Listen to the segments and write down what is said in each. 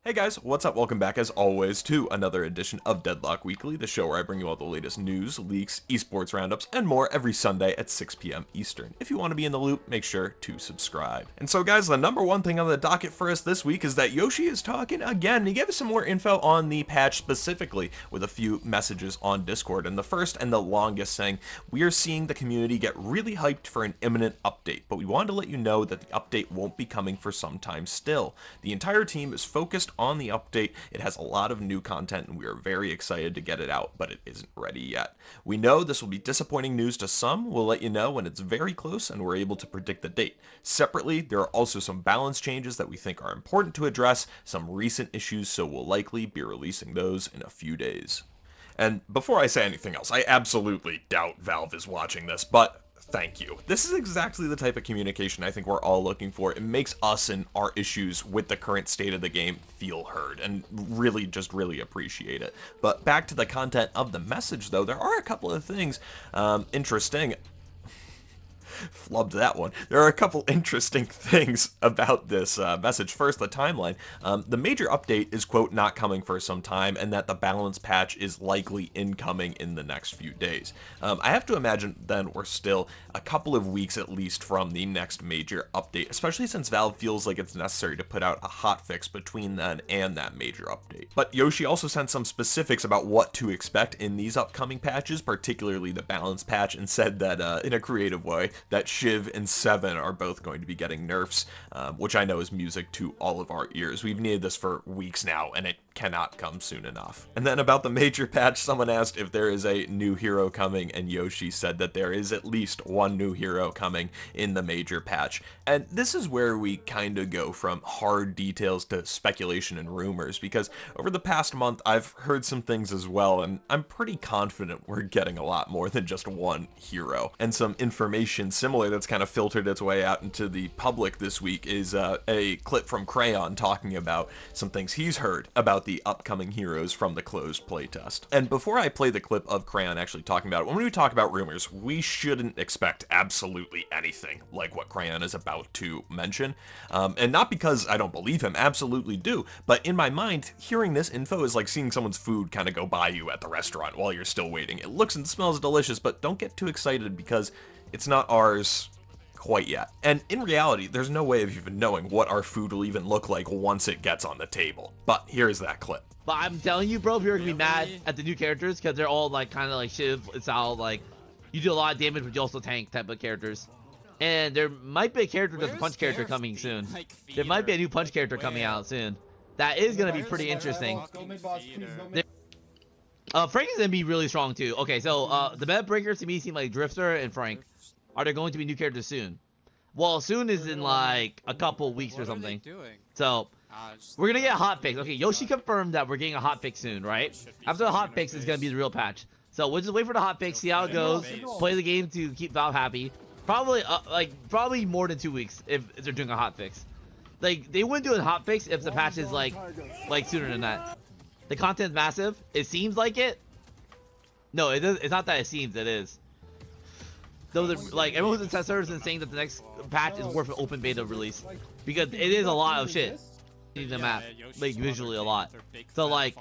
Hey guys, what's up? Welcome back as always to another edition of Deadlock Weekly, the show where I bring you all the latest news, leaks, esports roundups, and more every Sunday at 6 p.m. Eastern. If you want to be in the loop, make sure to subscribe. And so guys, the number one thing on the docket for us this week is that Yoshi is talking again. He gave us some more info on the patch specifically with a few messages on Discord. And the first and the longest saying, we are seeing the community get really hyped for an imminent update, but we wanted to let you know that the update won't be coming for some time still. The entire team is focused on the update. It has a lot of new content and we are very excited to get it out, but it isn't ready yet. We know this will be disappointing news to some. We'll let you know when it's very close and we're able to predict the date. Separately, there are also some balance changes that we think are important to address, some recent issues, so we'll likely be releasing those in a few days. And before I say anything else, I absolutely doubt Valve is watching this, but thank you. This is exactly the type of communication I think we're all looking for. It makes us and our issues with the current state of the game feel heard, and really appreciate it. But back to the content of the message though, there are a couple of things interesting. Flubbed that one. There are a couple interesting things about this message. First, the timeline. The major update is, quote, not coming for some time, and that the balance patch is likely incoming in the next few days. I have to imagine then we're still a couple of weeks at least from the next major update, especially since Valve feels like it's necessary to put out a hotfix between then and that major update. But Yoshi also sent some specifics about what to expect in these upcoming patches, particularly the balance patch, and said that in a creative way, that Shiv and Seven are both going to be getting nerfs, which I know is music to all of our ears. We've needed this for weeks now, and it cannot come soon enough. And then about the major patch, someone asked if there is a new hero coming, and Yoshi said that there is at least one new hero coming in the major patch. And this is where we kind of go from hard details to speculation and rumors, because over the past month, I've heard some things as well, and I'm pretty confident we're getting a lot more than just one hero. And some information similar that's kind of filtered its way out into the public this week is a clip from Crayon talking about some things he's heard about the upcoming heroes from the closed playtest. And before I play the clip of Crayon actually talking about it, when we talk about rumors, we shouldn't expect absolutely anything like what Crayon is about to mention. And not because I don't believe him, absolutely do, but in my mind, hearing this info is like seeing someone's food kind of go by you at the restaurant while you're still waiting. It looks and smells delicious, but don't get too excited because it's not ours quite yet. And in reality, there's no way of even knowing what our food will even look like once it gets on the table. But here's that clip. But I'm telling you, bro, you're gonna be mad at the new characters because they're all like kind of like Shiv. It's all like you do a lot of damage, but you also tank type of characters. And there might be a character that's a punch character coming soon. There might be a new punch character coming out soon. That is gonna be pretty interesting. Frank is gonna be really strong too. Okay, so the meta breakers to me seem like Drifter and Frank. Are there going to be new characters soon? Well, soon is in like a couple weeks or something. So we're gonna get a hotfix. Okay, Yoshi confirmed that we're getting a hotfix soon, right? After the hotfix is gonna be the real patch. So we'll just wait for the hotfix, see how it goes, play the game to keep Valve happy. Probably probably more than 2 weeks if they're doing a hotfix. Like they wouldn't do a hotfix if the patch is like sooner than that. The content's massive. It seems like it. No, it does. It's not that it seems. It is. Though, like everyone who's in testers and saying that the next patch is worth an open beta release because it is a lot of shit in the map, like visually a lot. So like,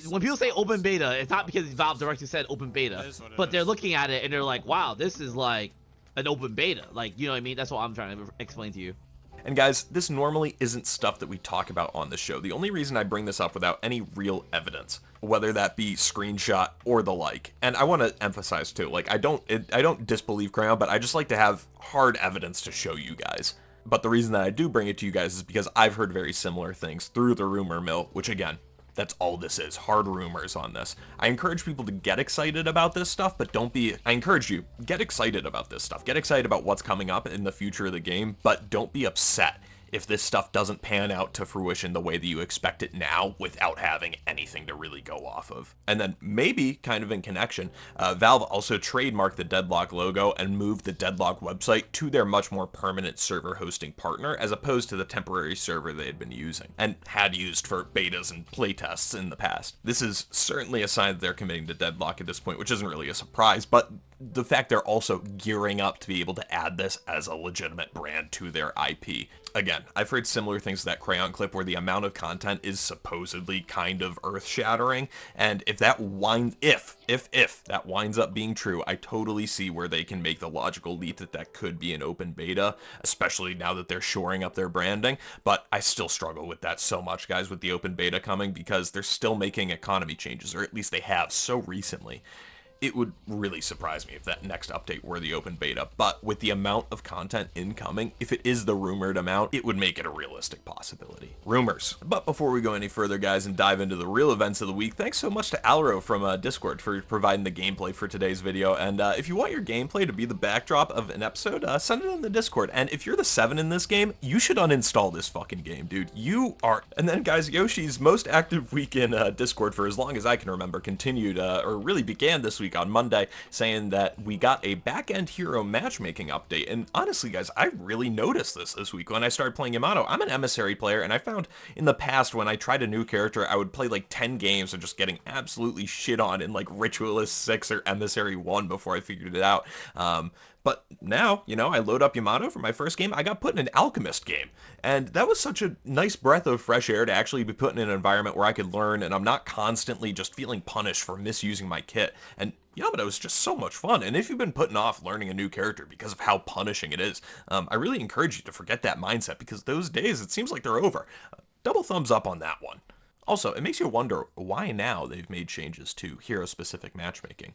when people say open beta, it's not because Valve directly said open beta, but they're looking at it and they're like, wow, this is like an open beta. Like, you know what I mean? That's what I'm trying to explain to you. And guys, this normally isn't stuff that we talk about on the show. The only reason I bring this up without any real evidence, whether that be screenshot or the like, and I want to emphasize too, like I don't disbelieve Crayon, but I just like to have hard evidence to show you guys. But the reason that I do bring it to you guys is because I've heard very similar things through the rumor mill, which again, that's all this is, hard rumors on this. I encourage people to get excited about this stuff, but I encourage you, get excited about this stuff. Get excited about what's coming up in the future of the game, but don't be upset if this stuff doesn't pan out to fruition the way that you expect it now without having anything to really go off of. And then maybe, kind of in connection, Valve also trademarked the Deadlock logo and moved the Deadlock website to their much more permanent server hosting partner as opposed to the temporary server they had been using and had used for betas and playtests in the past. This is certainly a sign that they're committing to Deadlock at this point, which isn't really a surprise, but the fact they're also gearing up to be able to add this as a legitimate brand to their IP. again, I've heard similar things to that Crayon clip where the amount of content is supposedly kind of earth-shattering, and if that that winds up being true, I totally see where they can make the logical leap that that could be an open beta, especially now that they're shoring up their branding, but I still struggle with that so much, guys, with the open beta coming, because they're still making economy changes, or at least they have so recently. It would really surprise me if that next update were the open beta, but with the amount of content incoming, if it is the rumored amount, it would make it a realistic possibility. Rumors. But before we go any further, guys, and dive into the real events of the week, thanks so much to Alro from Discord for providing the gameplay for today's video, and if you want your gameplay to be the backdrop of an episode, send it in the Discord, and if you're the 7 in this game, you should uninstall this fucking game, dude. You are... And then, guys, Yoshi's most active week in Discord for as long as I can remember continued, or really began this week on Monday, saying that we got a back-end hero matchmaking update, and honestly, guys, I really noticed this week when I started playing Yamato. I'm an emissary player, and I found in the past when I tried a new character, I would play like 10 games of just getting absolutely shit on in like Ritualist 6 or Emissary 1 before I figured it out. But now, you know, I load up Yamato for my first game, I got put in an Alchemist game. And that was such a nice breath of fresh air to actually be put in an environment where I could learn and I'm not constantly just feeling punished for misusing my kit. And Yamato is just so much fun. And if you've been putting off learning a new character because of how punishing it is, I really encourage you to forget that mindset, because those days, it seems like they're over. Double thumbs up on that one. Also, it makes you wonder why now they've made changes to hero-specific matchmaking.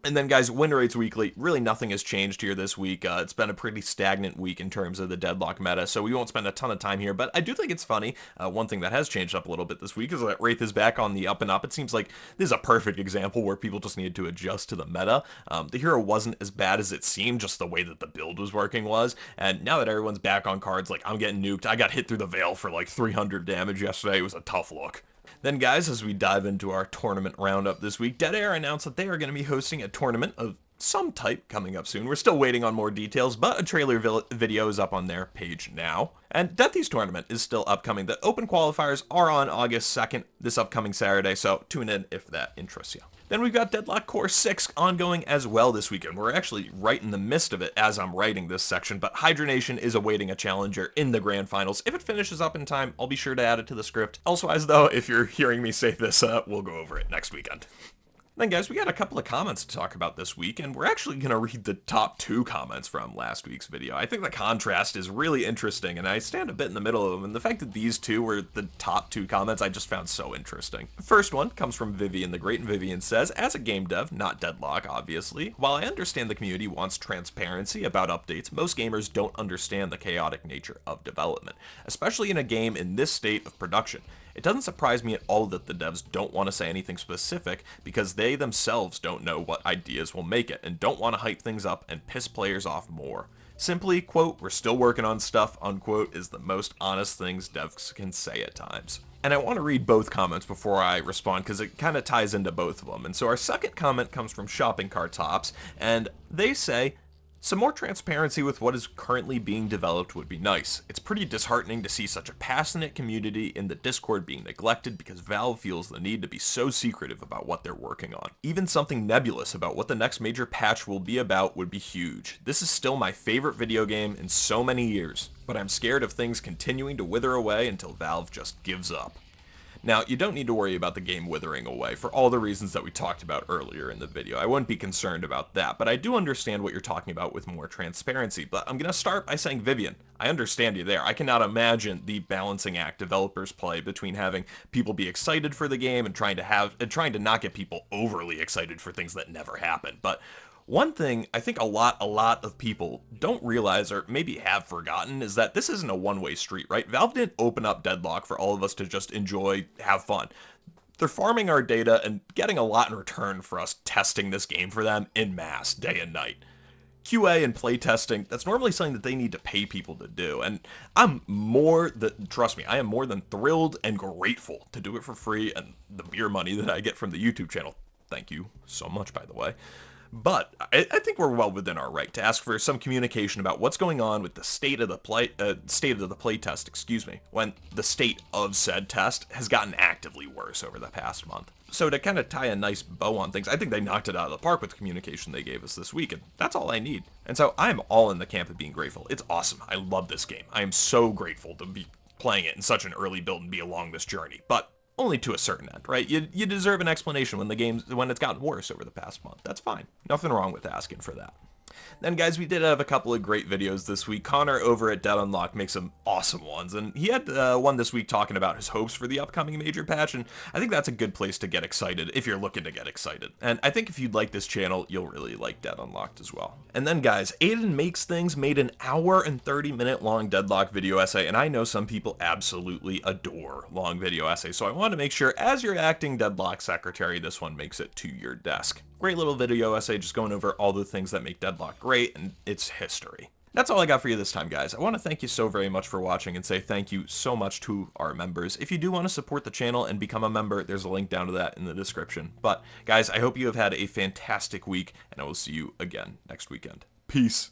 And then, guys, Winrates Weekly, really nothing has changed here this week. It's been a pretty stagnant week in terms of the Deadlock meta, so we won't spend a ton of time here, but I do think it's funny. One thing that has changed up a little bit this week is that Wraith is back on the up and up. It seems like this is a perfect example where people just needed to adjust to the meta. The hero wasn't as bad as it seemed, just the way that the build was working was, and now that everyone's back on cards, like, I'm getting nuked. I got hit through the veil for like 300 damage yesterday. It was a tough look. Then, guys, as we dive into our tournament roundup this week, Dead Air announced that they are going to be hosting a tournament of some type coming up soon. We're still waiting on more details, but a trailer video is up on their page now. And Deathy's tournament is still upcoming. The open qualifiers are on August 2nd, this upcoming Saturday, so tune in if that interests you. Then we've got Deadlock Core 6 ongoing as well this weekend. We're actually right in the midst of it as I'm writing this section, but Hydra Nation is awaiting a challenger in the grand finals. If it finishes up in time, I'll be sure to add it to the script. Elsewise, though, if you're hearing me say this, we'll go over it next weekend. Then, guys, we got a couple of comments to talk about this week, and we're actually going to read the top 2 comments from last week's video. I think the contrast is really interesting, and I stand a bit in the middle of them, and the fact that these 2 were the top 2 comments I just found so interesting. The first one comes from Vivian the Great, and Vivian says, as a game dev, not Deadlock, obviously, while I understand the community wants transparency about updates, most gamers don't understand the chaotic nature of development, especially in a game in this state of production. It doesn't surprise me at all that the devs don't want to say anything specific, because they themselves don't know what ideas will make it, and don't want to hype things up and piss players off more. Simply, quote, we're still working on stuff, unquote, is the most honest things devs can say at times. And I want to read both comments before I respond, because it kind of ties into both of them. And so our second comment comes from Shopping Cart Tops, and they say, some more transparency with what is currently being developed would be nice. It's pretty disheartening to see such a passionate community in the Discord being neglected because Valve feels the need to be so secretive about what they're working on. Even something nebulous about what the next major patch will be about would be huge. This is still my favorite video game in so many years, but I'm scared of things continuing to wither away until Valve just gives up. Now, you don't need to worry about the game withering away for all the reasons that we talked about earlier in the video. I wouldn't be concerned about that, but I do understand what you're talking about with more transparency. But I'm going to start by saying, Vivian, I understand you there. I cannot imagine the balancing act developers play between having people be excited for the game and trying to not get people overly excited for things that never happen. But one thing I think a lot of people don't realize, or maybe have forgotten, is that this isn't a one-way street, right? Valve didn't open up Deadlock for all of us to just enjoy, have fun. They're farming our data and getting a lot in return for us testing this game for them en masse, day and night. QA and playtesting, that's normally something that they need to pay people to do, and trust me, I am more than thrilled and grateful to do it for free, and the beer money that I get from the YouTube channel. Thank you so much, by the way. But I think we're well within our right to ask for some communication about what's going on with the state of the play test, excuse me, when the state of said test has gotten actively worse over the past month. So to kind of tie a nice bow on things, I think they knocked it out of the park with the communication they gave us this week, and that's all I need. And so I'm all in the camp of being grateful. It's awesome. I love this game. I am so grateful to be playing it in such an early build and be along this journey. But only to a certain end, right? You deserve an explanation when it's gotten worse over the past month. That's fine. Nothing wrong with asking for that. Then, guys, we did have a couple of great videos this week. Connor over at Dead Unlocked makes some awesome ones, and he had one this week talking about his hopes for the upcoming major patch, and I think that's a good place to get excited if you're looking to get excited. And I think if you'd like this channel, you'll really like Dead Unlocked as well. And then, guys, Aiden Makes Things made an hour and 30-minute long Deadlock video essay, and I know some people absolutely adore long video essays, so I wanted to make sure, as your acting Deadlock secretary, this one makes it to your desk. Great little video essay just going over all the things that make Deadlock great and its history. That's all I got for you this time, guys. I want to thank you so very much for watching and say thank you so much to our members. If you do want to support the channel and become a member, there's a link down to that in the description. But guys, I hope you have had a fantastic week, and I will see you again next weekend. Peace.